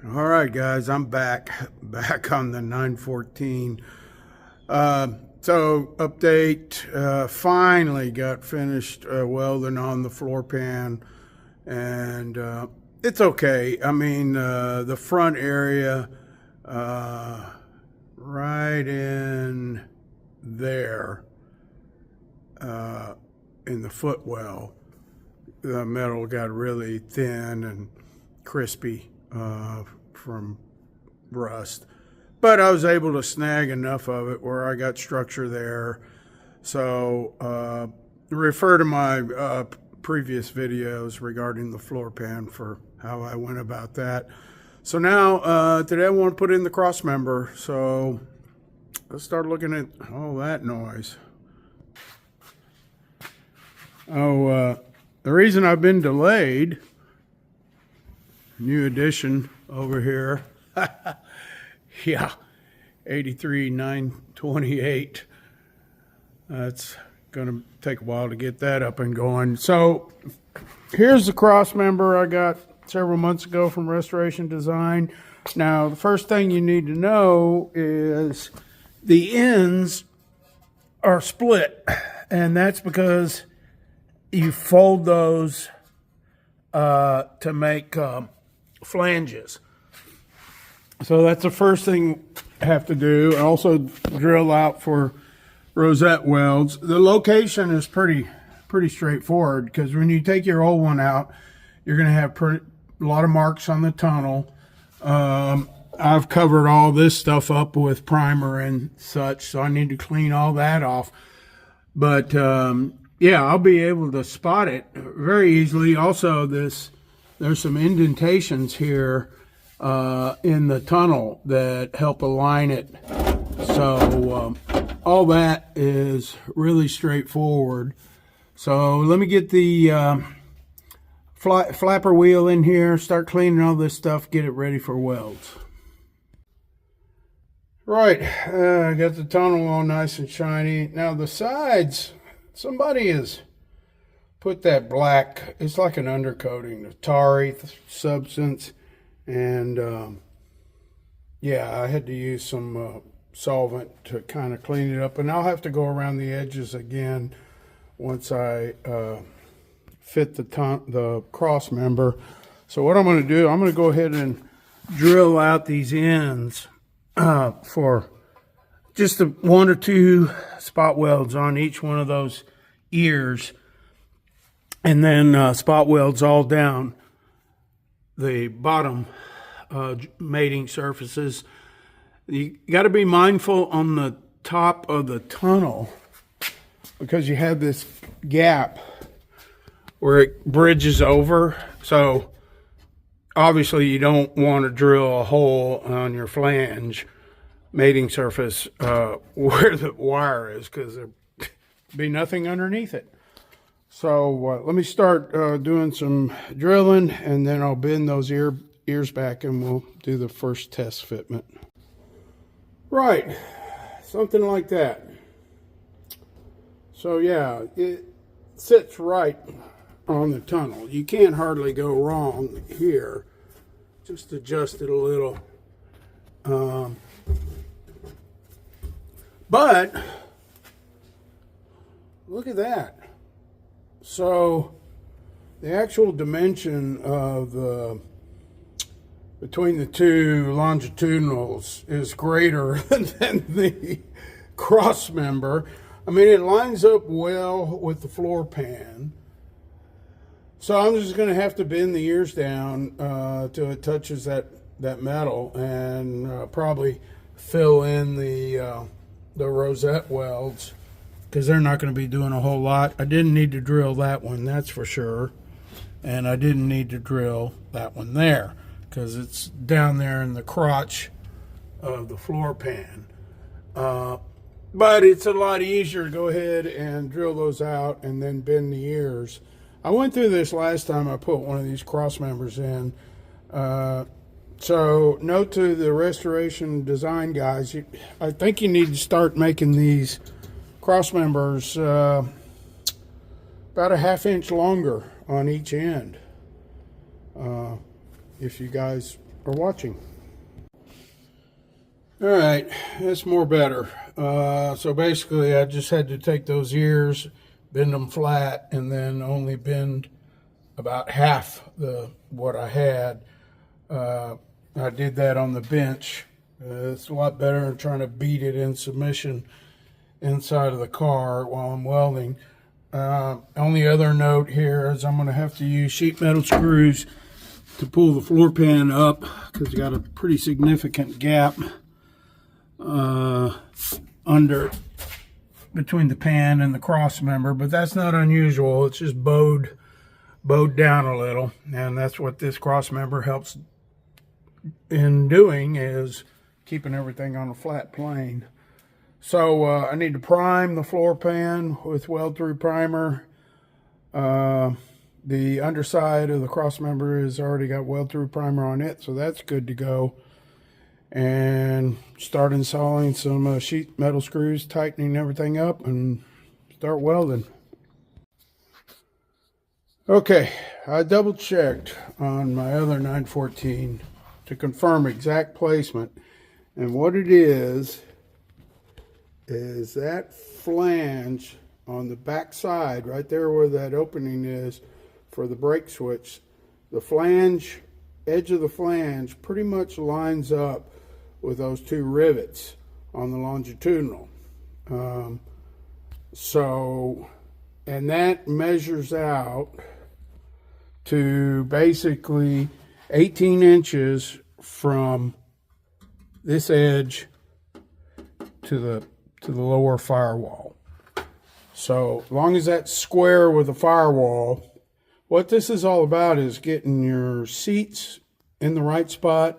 All right, guys, I'm back on the 914. So update, finally got finished welding on the floor pan, and it's okay. I mean, the front area, right in there, in the footwell, the metal got really thin and crispy from rust, but I was able to snag enough of it where I got structure there. So refer to my previous videos regarding the floor pan for how I went about that. So now today I want to put in the cross member, so let's start looking at all that noise. The reason I've been delayed, new addition over here. Yeah, 83,928. That's gonna take a while to get that up and going. So here's the cross member I got several months ago from Restoration Design. Now, the first thing you need to know is the ends are split, and that's because you fold those to make flanges. So that's the first thing I have to do. Also drill out for rosette welds. The location is pretty straightforward, because when you take your old one out, you're going to have a lot of marks on the tunnel. I've covered all this stuff up with primer and such, so I need to clean all that off. But yeah, I'll be able to spot it very easily. Also, there's some indentations here in the tunnel that help align it. So all that is really straightforward. So let me get the flapper wheel in here, start cleaning all this stuff, get it ready for welds. Right, I got the tunnel all nice and shiny. Now the sides, somebody has put that black, it's like an undercoating, a tarry substance, and yeah, I had to use some solvent to kind of clean it up, and I'll have to go around the edges again once I fit the cross member. So what I'm going to do, I'm going to go ahead and drill out these ends for just 1 or 2 spot welds on each one of those ears, and then spot welds all down the bottom mating surfaces. You got to be mindful on the top of the tunnel, because you have this gap where it bridges over. So obviously you don't want to drill a hole on your flange mating surface where the wire is, because there'll be nothing underneath it. So let me start doing some drilling, and then I'll bend those ears back and we'll do the first test fitment. Right, something like that. So yeah, it sits right on the tunnel. You can't hardly go wrong here. Just adjust it a little. But look at that. So the actual dimension of between the two longitudinals is greater than the cross member. I mean, it lines up well with the floor pan. So I'm just going to have to bend the ears down till it touches that metal, and probably fill in the rosette welds, because they're not going to be doing a whole lot. I didn't need to drill that one, that's for sure. And I didn't need to drill that one there, because it's down there in the crotch of the floor pan. But it's a lot easier to go ahead and drill those out and then bend the ears. I went through this last time I put one of these cross members in. So note to the Restoration Design guys, I think you need to start making these cross members about a 1/2 inch longer on each end. If you guys for watching. All right, that's more better. So basically, I just had to take those ears, bend them flat, and then only bend about half what I had. I did that on the bench. It's a lot better than trying to beat it in submission inside of the car while I'm welding. Only other note here is I'm going to have to use sheet metal screws to pull the floor pan up because it's got a pretty significant gap under between the pan and the cross member, but that's not unusual. It's just bowed down a little, and that's what this cross member helps in doing, is keeping everything on a flat plane. So I need to prime the floor pan with weld through primer. The underside of the cross member has already got weld through primer on it, so that's good to go. And start installing some sheet metal screws, tightening everything up, and start welding. Okay, I double checked on my other 914 to confirm exact placement, and what it is that flange on the back side, right there where that opening is for the brake switch, the flange, edge of the flange pretty much lines up with those two rivets on the longitudinal. And that measures out to basically 18 inches from this edge to the lower firewall. So as long as that's square with the firewall, what this is all about is getting your seats in the right spot,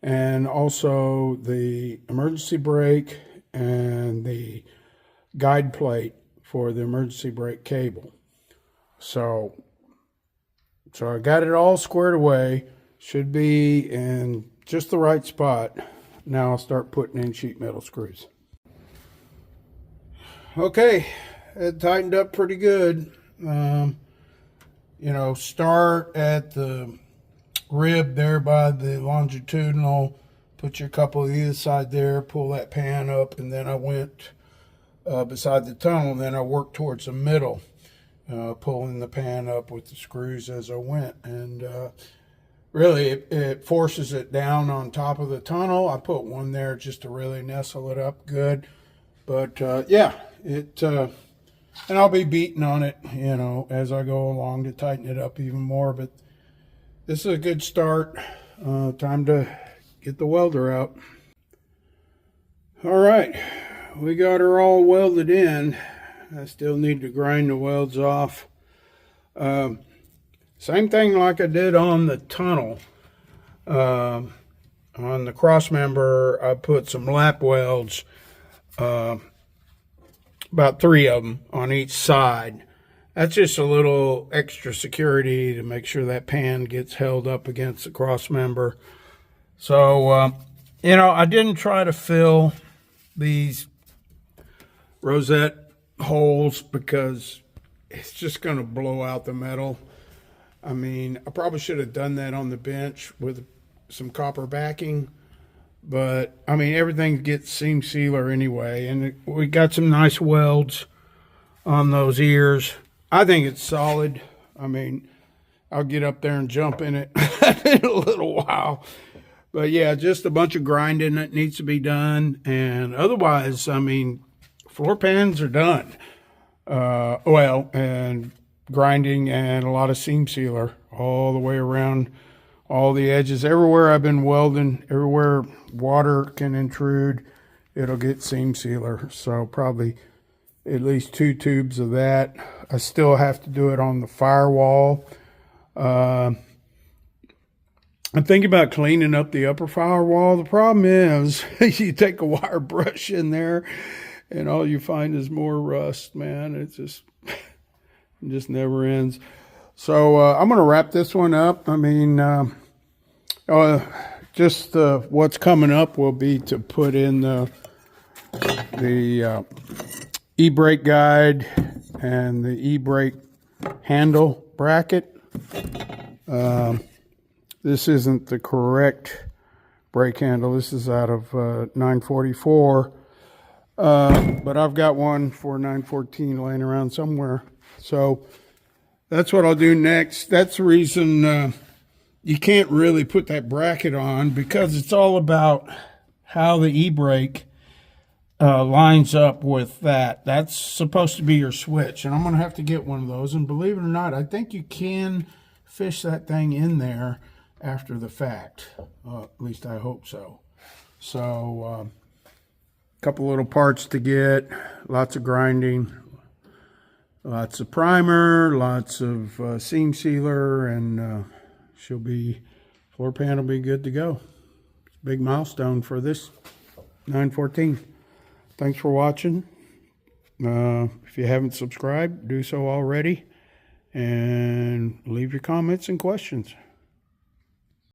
and also the emergency brake and the guide plate for the emergency brake cable. So I got it all squared away. Should be in just the right spot. Now I'll start putting in sheet metal screws. Okay, it tightened up pretty good. Start at the rib there by the longitudinal, put your couple of either side there, pull that pan up, and then I went beside the tunnel, and then I worked towards the middle, pulling the pan up with the screws as I went. And really it forces it down on top of the tunnel. I put one there just to really nestle it up good. But yeah, and I'll be beating on it, as I go along to tighten it up even more. But this is a good start. Time to get the welder out. All right, we got her all welded in. I still need to grind the welds off. Same thing like I did on the tunnel. On the cross member, I put some lap welds, about 3 of them on each side. That's just a little extra security to make sure that pan gets held up against the cross member. So, I didn't try to fill these rosette holes because it's just going to blow out the metal. I mean, I probably should have done that on the bench with some copper backing. But, I mean, everything gets seam sealer anyway. And we got some nice welds on those ears. I think it's solid. I mean, I'll get up there and jump in it in a little while. But, yeah, just a bunch of grinding that needs to be done. And otherwise, I mean, floor pans are done. And grinding and a lot of seam sealer all the way around all the edges. Everywhere I've been welding, everywhere water can intrude, it'll get seam sealer. So probably at least 2 tubes of that. I still have to do it on the firewall. I'm thinking about cleaning up the upper firewall. The problem is you take a wire brush in there and all you find is more rust, man. It just never ends. So I'm going to wrap this one up. I mean, what's coming up will be to put in the e-brake guide and the e-brake handle bracket. This this isn't the correct brake handle. This is out of 944. But I've got one for 914 laying around somewhere. So that's what I'll do next. That's the reason you can't really put that bracket on, because it's all about how the e-brake lines up with that. That's supposed to be your switch, and I'm going to have to get one of those. And believe it or not, I think you can fish that thing in there after the fact. At least I hope so. So a couple little parts to get, lots of grinding, lots of primer, lots of seam sealer, and floor pan will be good to go. It's a big milestone for this 914. Thanks for watching. If you haven't subscribed, do so already, and leave your comments and questions.